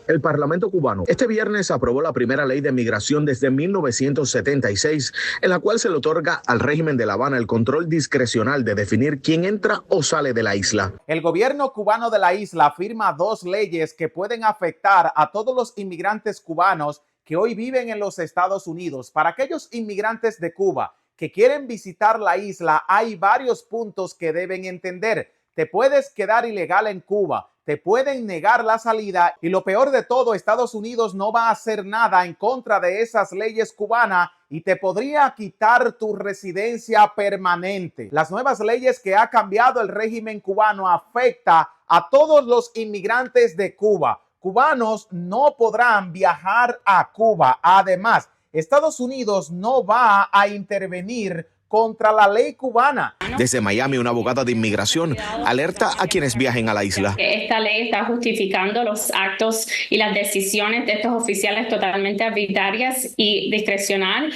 El Parlamento cubano este viernes aprobó la primera ley de migración desde 1976, en la cual se le otorga al régimen de La Habana el control discrecional de definir quién entra o sale de la isla. El gobierno cubano de la isla firma dos leyes que pueden afectar a todos los inmigrantes cubanos que hoy viven en los Estados Unidos. Para aquellos inmigrantes de Cuba que quieren visitar la isla, hay varios puntos que deben entender. Te puedes quedar ilegal en Cuba, te pueden negar la salida y lo peor de todo, Estados Unidos no va a hacer nada en contra de esas leyes cubanas y te podría quitar tu residencia permanente. Las nuevas leyes que ha cambiado el régimen cubano afecta a todos los inmigrantes de Cuba. Cubanos no podrán viajar a Cuba. Además, Estados Unidos no va a intervenir contra la ley cubana. Desde Miami, una abogada de inmigración alerta a quienes viajen a la isla. Esta ley está justificando los actos y las decisiones de estos oficiales totalmente arbitrarias y discrecionales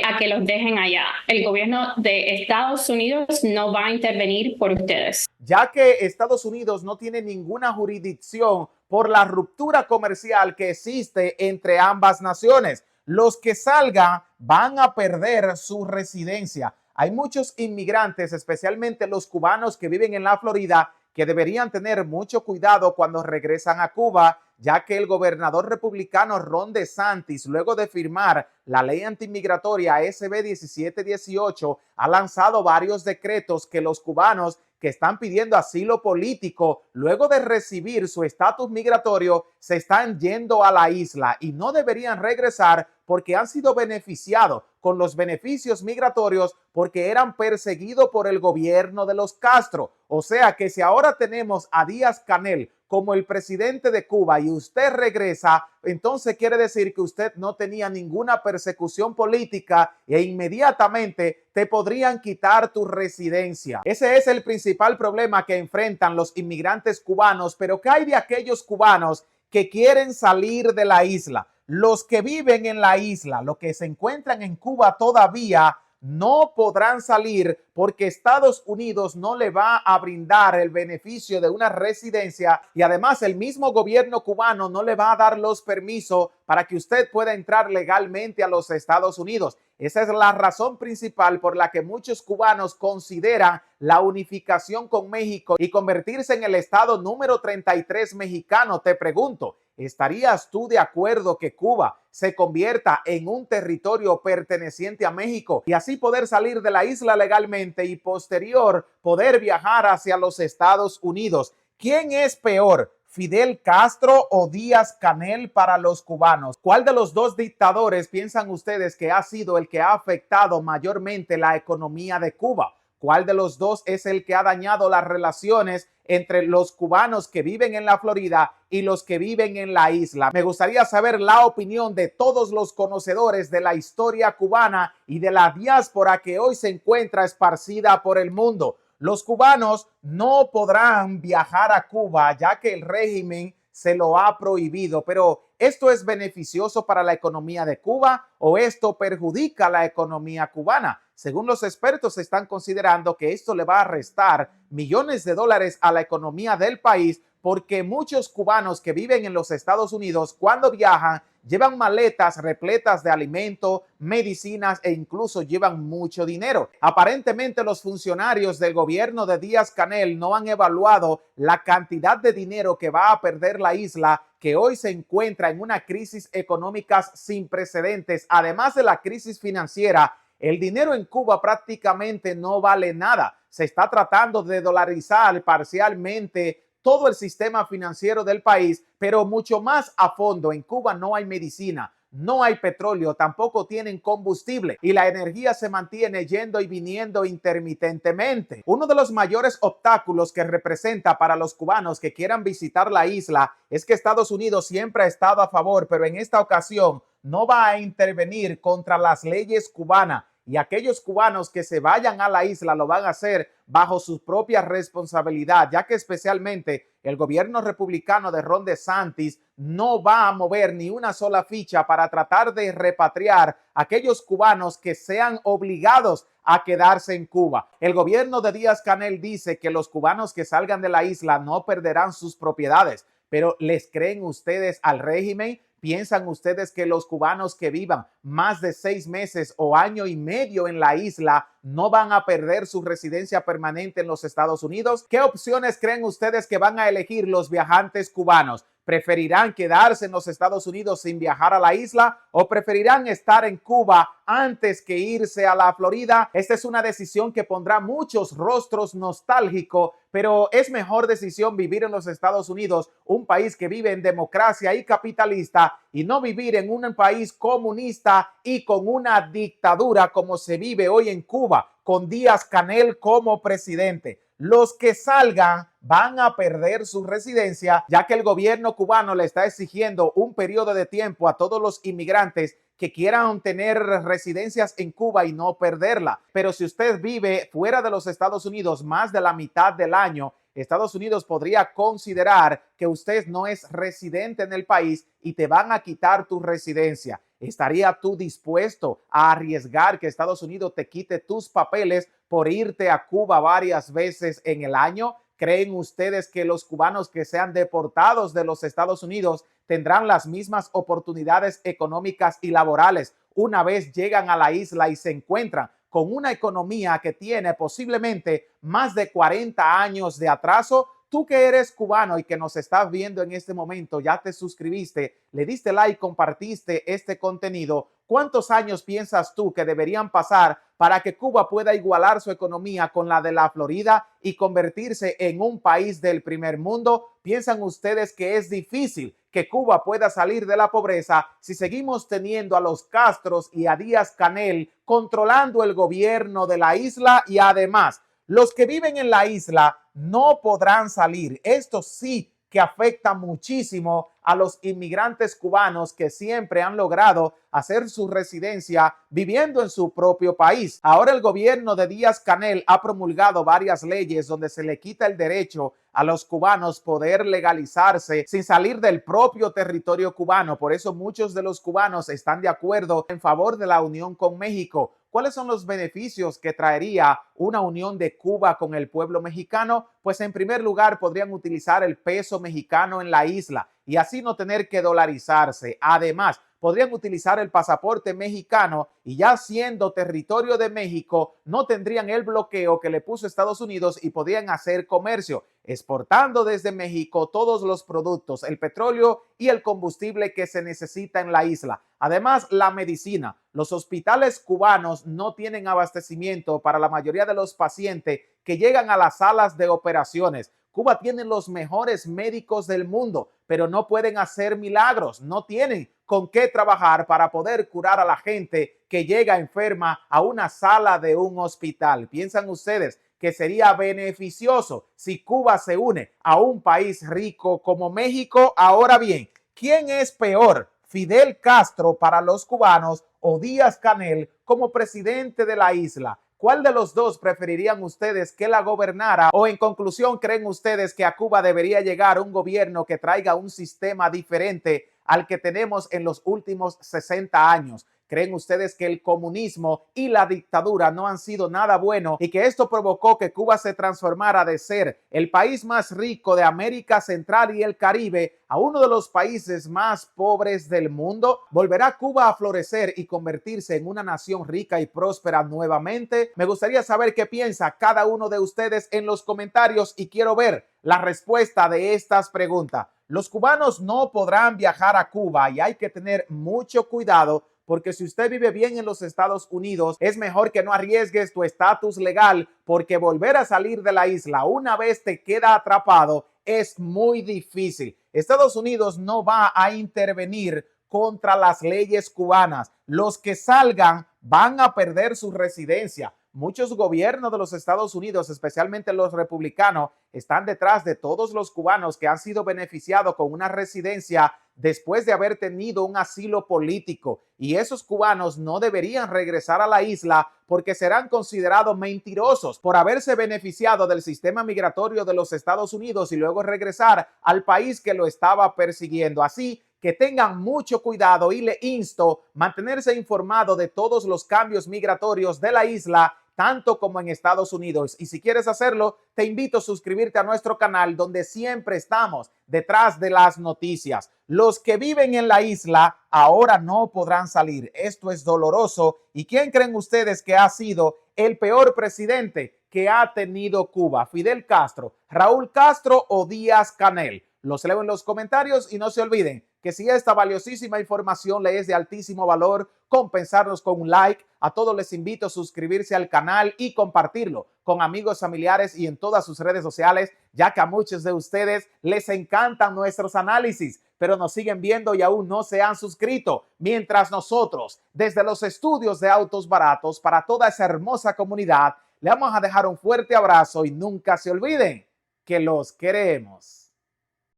a que los dejen allá. El gobierno de Estados Unidos no va a intervenir por ustedes. Ya que Estados Unidos no tiene ninguna jurisdicción por la ruptura comercial que existe entre ambas naciones. Los que salgan van a perder su residencia. Hay muchos inmigrantes, especialmente los cubanos que viven en la Florida, que deberían tener mucho cuidado cuando regresan a Cuba, ya que el gobernador republicano Ron DeSantis, luego de firmar la ley antimigratoria SB 1718, ha lanzado varios decretos que los cubanos que están pidiendo asilo político, luego de recibir su estatus migratorio, se están yendo a la isla y no deberían regresar porque han sido beneficiados con los beneficios migratorios porque eran perseguidos por el gobierno de los Castro. O sea que si ahora tenemos a Díaz-Canel como el presidente de Cuba y usted regresa, entonces quiere decir que usted no tenía ninguna persecución política e inmediatamente te podrían quitar tu residencia. Ese es el principal problema que enfrentan los inmigrantes cubanos, pero ¿qué hay de aquellos cubanos que quieren salir de la isla? Los que viven en la isla, los que se encuentran en Cuba todavía, no podrán salir porque Estados Unidos no le va a brindar el beneficio de una residencia y además el mismo gobierno cubano no le va a dar los permisos para que usted pueda entrar legalmente a los Estados Unidos. Esa es la razón principal por la que muchos cubanos consideran la unificación con México y convertirse en el estado número 33 mexicano. Te pregunto, ¿estarías tú de acuerdo que Cuba se convierta en un territorio perteneciente a México y así poder salir de la isla legalmente y posterior poder viajar hacia los Estados Unidos? ¿Quién es peor, Fidel Castro o Díaz-Canel para los cubanos? ¿Cuál de los dos dictadores piensan ustedes que ha sido el que ha afectado mayormente la economía de Cuba? ¿Cuál de los dos es el que ha dañado las relaciones entre los cubanos que viven en la Florida y los que viven en la isla? Me gustaría saber la opinión de todos los conocedores de la historia cubana y de la diáspora que hoy se encuentra esparcida por el mundo. Los cubanos no podrán viajar a Cuba ya que el régimen se lo ha prohibido, pero ¿esto es beneficioso para la economía de Cuba o esto perjudica la economía cubana? Según los expertos, están considerando que esto le va a restar millones de dólares a la economía del país porque muchos cubanos que viven en los Estados Unidos cuando viajan llevan maletas repletas de alimentos, medicinas e incluso llevan mucho dinero. Aparentemente los funcionarios del gobierno de Díaz-Canel no han evaluado la cantidad de dinero que va a perder la isla, que hoy se encuentra en una crisis económica sin precedentes. Además de la crisis financiera, el dinero en Cuba prácticamente no vale nada. Se está tratando de dolarizar parcialmente todo el sistema financiero del país, pero mucho más a fondo. En Cuba no hay medicina, no hay petróleo, tampoco tienen combustible y la energía se mantiene yendo y viniendo intermitentemente. Uno de los mayores obstáculos que representa para los cubanos que quieran visitar la isla es que Estados Unidos siempre ha estado a favor, pero en esta ocasión no va a intervenir contra las leyes cubanas. Y aquellos cubanos que se vayan a la isla lo van a hacer bajo su propia responsabilidad, ya que especialmente el gobierno republicano de Ron DeSantis no va a mover ni una sola ficha para tratar de repatriar a aquellos cubanos que sean obligados a quedarse en Cuba. El gobierno de Díaz-Canel dice que los cubanos que salgan de la isla no perderán sus propiedades, pero ¿les creen ustedes al régimen? ¿Piensan ustedes que los cubanos que vivan más de 6 meses o año y medio en la isla no van a perder su residencia permanente en los Estados Unidos? ¿Qué opciones creen ustedes que van a elegir los viajantes cubanos? ¿Preferirán quedarse en los Estados Unidos sin viajar a la isla o preferirán estar en Cuba antes que irse a la Florida? Esta es una decisión que pondrá muchos rostros nostálgicos, pero es mejor decisión vivir en los Estados Unidos, un país que vive en democracia y capitalista, y no vivir en un país comunista y con una dictadura como se vive hoy en Cuba, con Díaz-Canel como presidente. Los que salgan van a perder su residencia, ya que el gobierno cubano le está exigiendo un periodo de tiempo a todos los inmigrantes que quieran tener residencias en Cuba y no perderla. Pero si usted vive fuera de los Estados Unidos más de la mitad del año, Estados Unidos podría considerar que usted no es residente en el país y te van a quitar tu residencia. ¿Estarías tú dispuesto a arriesgar que Estados Unidos te quite tus papeles por irte a Cuba varias veces en el año? ¿Creen ustedes que los cubanos que sean deportados de los Estados Unidos tendrán las mismas oportunidades económicas y laborales una vez llegan a la isla y se encuentran con una economía que tiene posiblemente más de 40 años de atraso? Tú que eres cubano y que nos estás viendo en este momento, ya te suscribiste, le diste like, compartiste este contenido. ¿Cuántos años piensas tú que deberían pasar para que Cuba pueda igualar su economía con la de la Florida y convertirse en un país del primer mundo? ¿Piensan ustedes que es difícil que Cuba pueda salir de la pobreza si seguimos teniendo a los Castros y a Díaz-Canel controlando el gobierno de la isla? Y además, los que viven en la isla no podrán salir. Esto sí que afecta muchísimo a los inmigrantes cubanos que siempre han logrado hacer su residencia viviendo en su propio país. Ahora el gobierno de Díaz-Canel ha promulgado varias leyes donde se le quita el derecho a los cubanos poder legalizarse sin salir del propio territorio cubano. Por eso muchos de los cubanos están de acuerdo en favor de la unión con México. ¿Cuáles son los beneficios que traería una unión de Cuba con el pueblo mexicano? Pues en primer lugar podrían utilizar el peso mexicano en la isla y así no tener que dolarizarse. Además, podrían utilizar el pasaporte mexicano y ya siendo territorio de México, no tendrían el bloqueo que le puso Estados Unidos y podrían hacer comercio, exportando desde México todos los productos, el petróleo y el combustible que se necesita en la isla. Además, la medicina. Los hospitales cubanos no tienen abastecimiento para la mayoría de los pacientes que llegan a las salas de operaciones. Cuba tiene los mejores médicos del mundo, pero no pueden hacer milagros, no tienen con qué trabajar para poder curar a la gente que llega enferma a una sala de un hospital. ¿Piensan ustedes que sería beneficioso si Cuba se une a un país rico como México? Ahora bien, ¿quién es peor? ¿Fidel Castro para los cubanos o Díaz-Canel como presidente de la isla? ¿Cuál de los dos preferirían ustedes que la gobernara? O en conclusión, ¿creen ustedes que a Cuba debería llegar un gobierno que traiga un sistema diferente al que tenemos en los últimos 60 años? ¿Creen ustedes que el comunismo y la dictadura no han sido nada bueno y que esto provocó que Cuba se transformara de ser el país más rico de América Central y el Caribe a uno de los países más pobres del mundo? ¿Volverá Cuba a florecer y convertirse en una nación rica y próspera nuevamente? Me gustaría saber qué piensa cada uno de ustedes en los comentarios y quiero ver la respuesta de estas preguntas. Los cubanos no podrán viajar a Cuba y hay que tener mucho cuidado, porque si usted vive bien en los Estados Unidos, es mejor que no arriesgues tu estatus legal, porque volver a salir de la isla una vez te queda atrapado es muy difícil. Estados Unidos no va a intervenir contra las leyes cubanas. Los que salgan van a perder su residencia. Muchos gobiernos de los Estados Unidos, especialmente los republicanos, están detrás de todos los cubanos que han sido beneficiados con una residencia después de haber tenido un asilo político. Y esos cubanos no deberían regresar a la isla porque serán considerados mentirosos por haberse beneficiado del sistema migratorio de los Estados Unidos y luego regresar al país que lo estaba persiguiendo. Así que tengan mucho cuidado y le insto a mantenerse informado de todos los cambios migratorios de la isla tanto como en Estados Unidos. Y si quieres hacerlo, te invito a suscribirte a nuestro canal donde siempre estamos detrás de las noticias. Los que viven en la isla ahora no podrán salir. Esto es doloroso. ¿Y quién creen ustedes que ha sido el peor presidente que ha tenido Cuba? ¿Fidel Castro, Raúl Castro o Díaz-Canel? Los leo en los comentarios y no se olviden que si esta valiosísima información le es de altísimo valor, compensarnos con un like. A todos les invito a suscribirse al canal y compartirlo con amigos, familiares y en todas sus redes sociales, ya que a muchos de ustedes les encantan nuestros análisis, pero nos siguen viendo y aún no se han suscrito. Mientras nosotros, desde los estudios de Autos Baratos, para toda esa hermosa comunidad, le vamos a dejar un fuerte abrazo y nunca se olviden que los queremos.